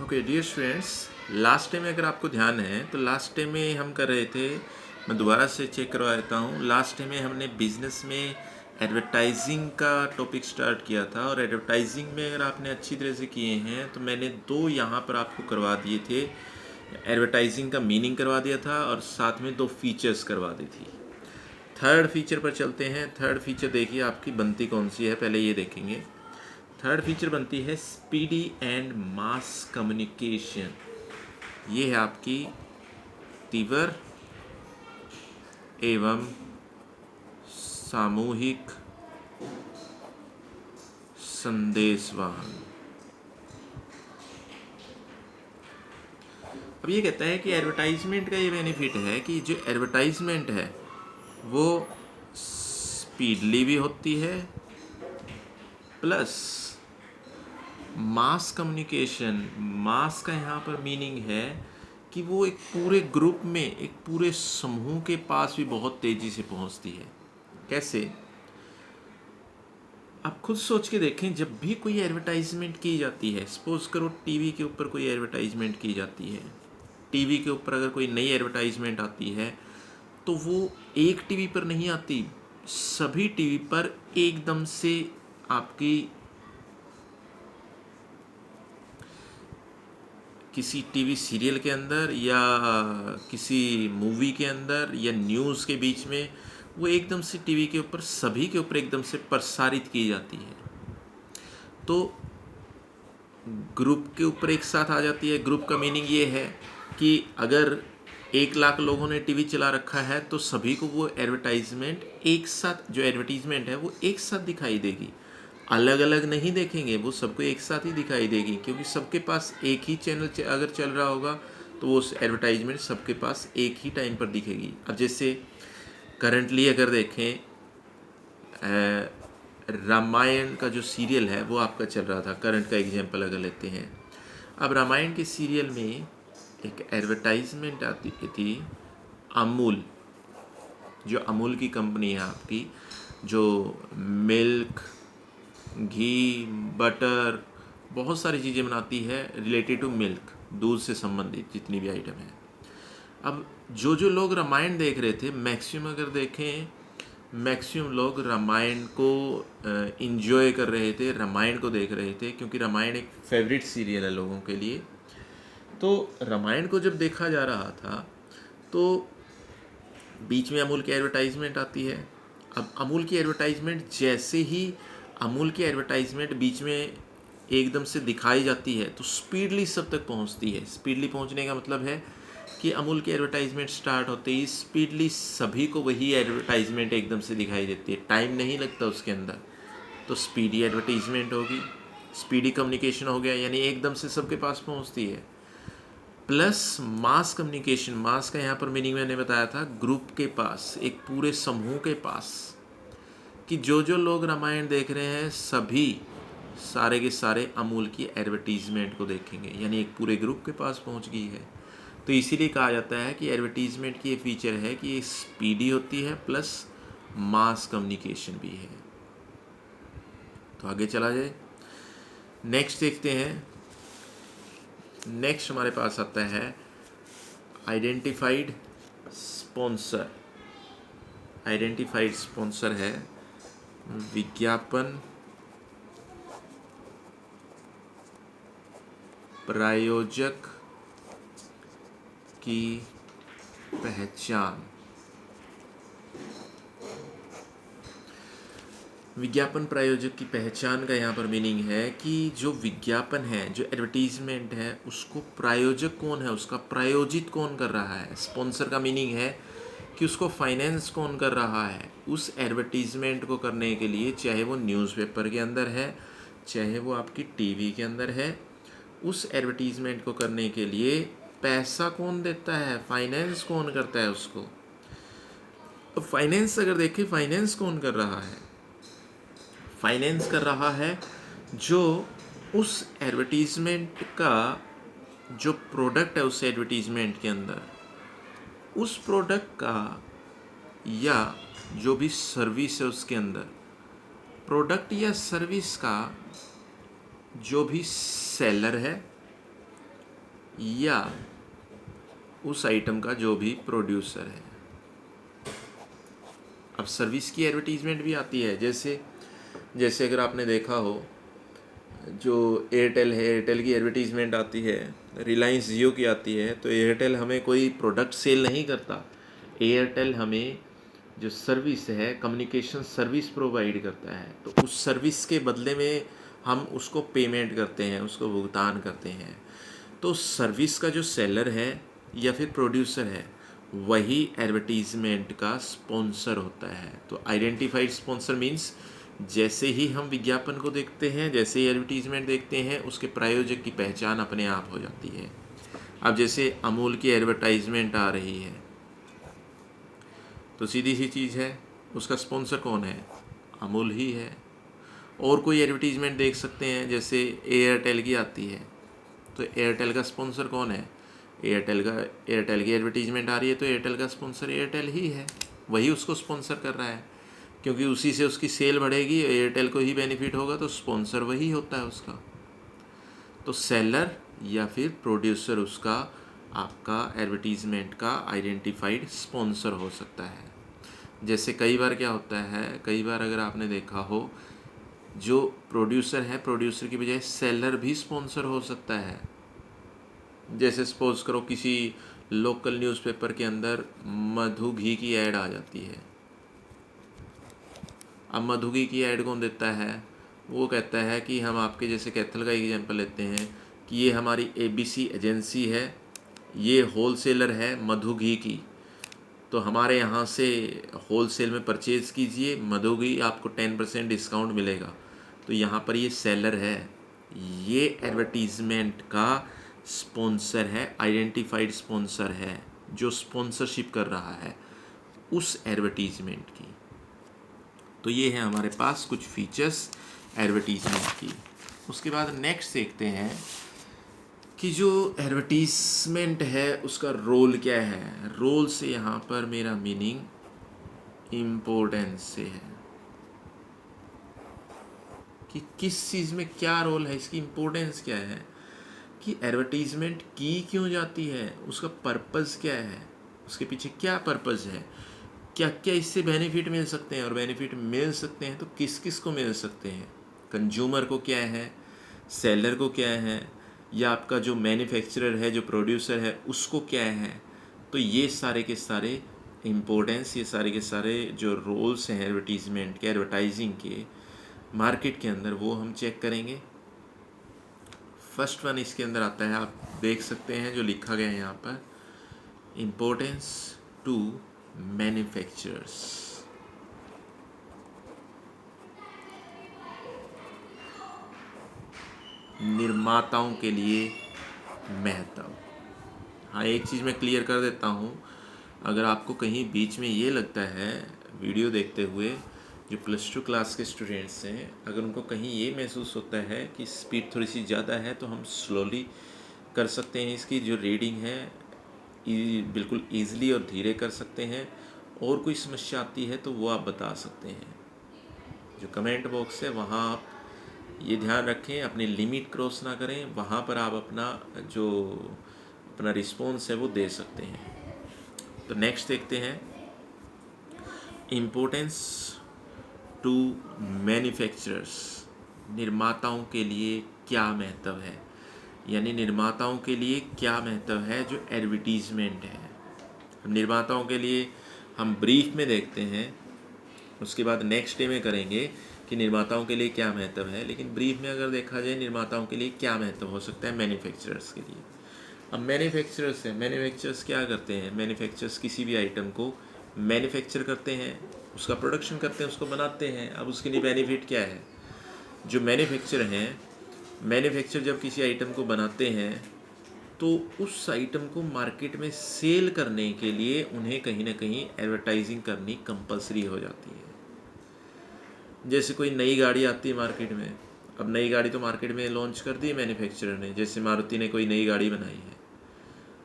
Okay dear students, last time अगर आपको ध्यान है तो लास्ट टाइम में हम कर रहे थे, मैं दोबारा से चेक करवा देता हूँ। लास्ट टाइम में हमने बिजनेस में एडवर्टाइजिंग का टॉपिक स्टार्ट किया था, और एडवर्टाइजिंग में अगर आपने अच्छी तरह से किए हैं तो मैंने दो यहाँ पर आपको करवा दिए थे। एडवर्टाइजिंग का मीनिंग करवा दिया था और साथ में दो फीचर्स करवा दी थी। थर्ड फीचर पर चलते हैं। थर्ड फीचर देखिए आपकी बनती कौन सी है, पहले ये देखेंगे। थर्ड फीचर बनती है स्पीडी एंड मास कम्युनिकेशन। ये है आपकी तीव्र एवं सामूहिक संदेशवाहन। अब ये कहता है कि एडवर्टाइजमेंट का ये बेनिफिट है कि जो एडवर्टाइजमेंट है वो स्पीडली भी होती है, प्लस मास कम्युनिकेशन। मास का यहाँ पर मीनिंग है कि वो एक पूरे ग्रुप में, एक पूरे समूह के पास भी बहुत तेज़ी से पहुँचती है। कैसे? आप खुद सोच के देखें, जब भी कोई एडवर्टाइजमेंट की जाती है, सपोज करो टीवी के ऊपर कोई एडवर्टाइजमेंट की जाती है, टीवी के ऊपर अगर कोई नई एडवर्टाइजमेंट आती है तो वो एक टीवी पर नहीं आती, सभी टीवी पर एकदम से आपकी किसी टीवी सीरियल के अंदर या किसी मूवी के अंदर या न्यूज़ के बीच में वो एकदम से टीवी के ऊपर, सभी के ऊपर एकदम से प्रसारित की जाती है। तो ग्रुप के ऊपर एक साथ आ जाती है। ग्रुप का मीनिंग ये है कि अगर 1 लाख लोगों ने टीवी चला रखा है तो सभी को वो एडवर्टाइजमेंट एक साथ, जो एडवर्टीजमेंट है वो एक साथ दिखाई देगी, अलग अलग नहीं देखेंगे, वो सबको एक साथ ही दिखाई देगी, क्योंकि सबके पास एक ही चैनल अगर चल रहा होगा तो वो एडवर्टाइजमेंट सबके पास एक ही टाइम पर दिखेगी। अब जैसे करंटली अगर देखें, रामायण का जो सीरियल है वो आपका चल रहा था, करंट का एग्जांपल अगर लेते हैं। अब रामायण के सीरियल में एक एडवर्टाइजमेंट आती थी, अमूल, जो अमूल की कंपनी है आपकी, जो मिल्क, घी, बटर, बहुत सारी चीज़ें बनाती है रिलेटेड टू मिल्क, दूध से संबंधित जितनी भी आइटम है। अब जो जो लोग रामायण देख रहे थे, मैक्सिमम अगर देखें, मैक्सिमम लोग रामायण को इंजॉय कर रहे थे, रामायण को देख रहे थे, क्योंकि रामायण एक फेवरेट सीरियल है लोगों के लिए। तो रामायण को जब देखा जा रहा था तो बीच में अमूल की एडवर्टाइजमेंट आती है। अब अमूल की एडवर्टाइजमेंट, जैसे ही अमूल की एडवर्टाइजमेंट बीच में एकदम से दिखाई जाती है तो स्पीडली सब तक पहुंचती है। स्पीडली पहुंचने का मतलब है कि अमूल की एडवर्टाइजमेंट स्टार्ट होते ही स्पीडली सभी को वही एडवर्टाइजमेंट एकदम से दिखाई देती है, टाइम नहीं लगता उसके अंदर। तो स्पीडी एडवर्टीजमेंट होगी, स्पीडी कम्युनिकेशन हो गया, यानी एकदम से सबके पास पहुंचती है। प्लस मास कम्युनिकेशन, मास का यहाँ पर मीनिंग मैंने बताया था, ग्रुप के पास, एक पूरे समूह के पास, कि जो जो लोग रामायण देख रहे हैं सभी सारे के सारे अमूल की एडवर्टीजमेंट को देखेंगे, यानी एक पूरे ग्रुप के पास पहुंच गई है। तो इसीलिए कहा जाता है कि एडवर्टीजमेंट की ये फीचर है कि ये स्पीडी होती है प्लस मास कम्युनिकेशन भी है। तो आगे चला जाए, नेक्स्ट देखते हैं। नेक्स्ट हमारे पास आता है आइडेंटिफाइड स्पॉन्सर। आइडेंटिफाइड स्पॉन्सर है विज्ञापन प्रायोजक की पहचान। विज्ञापन प्रायोजक की पहचान का यहाँ पर मीनिंग है कि जो विज्ञापन है, जो एडवर्टीजमेंट है, उसको प्रायोजक कौन है, उसका प्रायोजित कौन कर रहा है। स्पॉन्सर का मीनिंग है कि उसको फाइनेंस कौन कर रहा है उस एडवर्टीजमेंट को करने के लिए, चाहे वो न्यूज़पेपर के अंदर है, चाहे वो आपकी टीवी के अंदर है। उस एडवर्टीजमेंट को करने के लिए पैसा कौन देता है, फाइनेंस कौन करता है उसको। अब फाइनेंस अगर देखें, फाइनेंस कौन कर रहा है, फाइनेंस कर रहा है जो उस एडवर्टीजमेंट का जो प्रोडक्ट है, उस एडवर्टीजमेंट के अंदर उस प्रोडक्ट का या जो भी सर्विस है उसके अंदर, प्रोडक्ट या सर्विस का जो भी सेलर है या उस आइटम का जो भी प्रोड्यूसर है। अब सर्विस की एडवर्टीज़मेंट भी आती है, जैसे जैसे अगर आपने देखा हो, जो एयरटेल है, एयरटेल की एडवर्टीज़मेंट आती है, रिलायंस जियो की आती है। तो एयरटेल हमें कोई प्रोडक्ट सेल नहीं करता, एयरटेल हमें जो सर्विस है, कम्युनिकेशन सर्विस प्रोवाइड करता है। तो उस सर्विस के बदले में हम उसको पेमेंट करते हैं, उसको भुगतान करते हैं। तो सर्विस का जो सेलर है या फिर प्रोड्यूसर है, वही एडवर्टीज़मेंट का स्पॉन्सर होता है। तो आइडेंटिफाइड स्पॉन्सर मीन्स जैसे ही हम विज्ञापन को देखते हैं, जैसे ही एडवर्टीज़मेंट देखते हैं, उसके प्रायोजक की पहचान अपने आप हो जाती है। अब जैसे अमूल की एडवर्टाइजमेंट आ रही है, तो सीधी सी चीज़ है, उसका स्पॉन्सर कौन है? अमूल ही है। और कोई एडवर्टीज़मेंट देख सकते हैं, जैसे एयरटेल की आती है, तो एयरटेल का स्पॉन्सर कौन है? एयरटेल की एडवर्टीज़मेंट आ रही है, तो एयरटेल का स्पॉन्सर एयरटेल ही है, वही उसको स्पॉन्सर कर रहा है, क्योंकि उसी से उसकी सेल बढ़ेगी, एयरटेल को ही बेनिफिट होगा, तो स्पॉन्सर वही होता है उसका। तो सेलर या फिर प्रोड्यूसर उसका, आपका एडवर्टीज़मेंट का आइडेंटिफाइड स्पॉन्सर हो सकता है। जैसे कई बार क्या होता है, कई बार अगर आपने देखा हो, जो प्रोड्यूसर है, प्रोड्यूसर की बजाय सेलर भी स्पॉन्सर हो सकता है। जैसे सपोज करो किसी लोकल न्यूज़पेपर के अंदर मधु घी की ऐड आ जाती है। अब मधु घी की ऐड कौन देता है? वो कहता है कि हम आपके, जैसे कैथल का एग्जांपल लेते हैं, कि ये हमारी ABC एजेंसी है, ये होलसेलर है मधु घी की, तो हमारे यहाँ से होलसेल में परचेज़ कीजिए, मधु घी आपको 10% डिस्काउंट मिलेगा। तो यहाँ पर ये सेलर है, ये एडवर्टीज़मेंट का स्पॉन्सर है, आइडेंटिफाइड स्पॉन्सर है, जो स्पॉन्सरशिप कर रहा है उस एडवर्टीज़मेंट की। तो ये है हमारे पास कुछ फीचर्स एडवर्टीज़मेंट की। उसके बाद नेक्स्ट देखते हैं कि जो एडवर्टीज़मेंट है उसका रोल क्या है। रोल से यहाँ पर मेरा मीनिंग इम्पोर्टेंस से है, कि किस चीज़ में क्या रोल है, इसकी इम्पोर्टेंस क्या है, कि एडवर्टीज़मेंट की क्यों जाती है, उसका पर्पज़ क्या है, उसके पीछे क्या पर्पज़ है, क्या क्या इससे बेनिफिट मिल सकते हैं, और बेनिफिट मिल सकते हैं तो किस किस को मिल सकते हैं, कंज्यूमर को क्या है, सेलर को क्या है, या आपका जो मैन्युफैक्चरर है, जो प्रोड्यूसर है, उसको क्या है। तो ये सारे के सारे इम्पोर्टेंस, ये सारे के सारे जो रोल्स हैं एडवर्टीज़मेंट के, एडवर्टाइजिंग के मार्केट के अंदर, वो हम चेक करेंगे। फर्स्ट वन इसके अंदर आता है, आप देख सकते हैं जो लिखा गया है यहाँ पर, इम्पोर्टेंस टू मैन्युफैक्चरर्स। निर्माताओं के लिए महत्व। हाँ, एक चीज़ मैं क्लियर कर देता हूँ, अगर आपको कहीं बीच में ये लगता है वीडियो देखते हुए, जो +2 क्लास के स्टूडेंट्स हैं, अगर उनको कहीं ये महसूस होता है कि स्पीड थोड़ी सी ज़्यादा है, तो हम स्लोली कर सकते हैं, इसकी जो रीडिंग है बिल्कुल ईज़िली और धीरे कर सकते हैं। और कोई समस्या आती है तो वो आप बता सकते हैं, जो कमेंट बॉक्स है वहाँ आप ये ध्यान रखें, अपनी लिमिट क्रॉस ना करें, वहाँ पर आप अपना रिस्पॉन्स है वो दे सकते हैं। तो नेक्स्ट देखते हैं, इम्पोर्टेंस टू मैन्युफैक्चरर्स। निर्माताओं के लिए क्या महत्व है, यानी निर्माताओं के लिए क्या महत्व है जो एडवर्टीज़मेंट है। निर्माताओं के लिए हम ब्रीफ में देखते हैं, उसके बाद नेक्स्ट डे में करेंगे कि निर्माताओं के लिए क्या महत्व है। लेकिन ब्रीफ में अगर देखा जाए निर्माताओं के लिए क्या महत्व हो सकता है मैन्युफैक्चरर्स के लिए। अब मैन्युफैक्चरर्स हैं, मैन्युफैक्चरर्स क्या करते हैं? मैन्युफैक्चरर्स किसी भी आइटम को मैन्युफैक्चर करते हैं, उसका प्रोडक्शन करते हैं, उसको बनाते हैं। अब उसके लिए बेनिफिट क्या है? जो मैन्युफैक्चर हैं, मैन्युफैक्चर जब किसी आइटम को बनाते हैं तो उस आइटम को मार्केट में सेल करने के लिए उन्हें कहीं ना कहीं एडवर्टाइजिंग करनी कंपलसरी हो जाती है। जैसे कोई नई गाड़ी आती है मार्केट में, अब नई गाड़ी तो मार्केट में लॉन्च कर दी है मैन्युफैक्चरर ने, जैसे मारुति ने कोई नई गाड़ी बनाई है।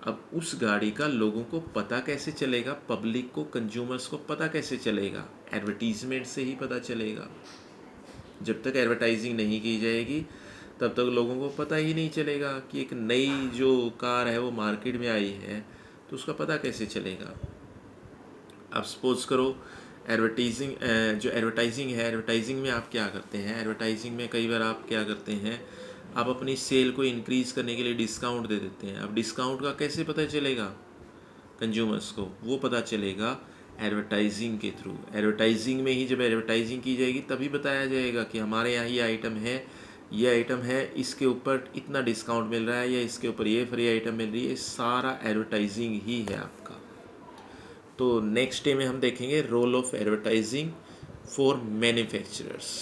अब उस गाड़ी का लोगों को पता कैसे चलेगा, पब्लिक को, कंज्यूमर्स को पता कैसे चलेगा? एडवर्टीजमेंट से ही पता चलेगा। जब तक एडवर्टाइजिंग नहीं की जाएगी तब तक लोगों को पता ही नहीं चलेगा कि एक नई जो कार है वो मार्केट में आई है, तो उसका पता कैसे चलेगा। अब सपोज़ करो एडवर्टाइजिंग, जो एडवर्टाइजिंग है, एडवर्टाइजिंग में आप क्या करते हैं, एडवर्टाइजिंग में कई बार आप क्या करते हैं, आप अपनी सेल को इंक्रीज़ करने के लिए डिस्काउंट दे देते हैं। अब डिस्काउंट का कैसे पता चलेगा कंज्यूमर्स को, वो पता चलेगा एडवर्टाइजिंग के थ्रू। एडवर्टाइजिंग में ही जब एडवर्टाइजिंग की जाएगी तभी बताया जाएगा कि हमारे यहाँ ये आइटम है, इसके ऊपर इतना डिस्काउंट मिल रहा है, या इसके ऊपर ये फ्री आइटम मिल रही है। सारा एडवर्टाइजिंग ही है आपका। तो नेक्स्ट डे में हम देखेंगे role of advertising for manufacturers.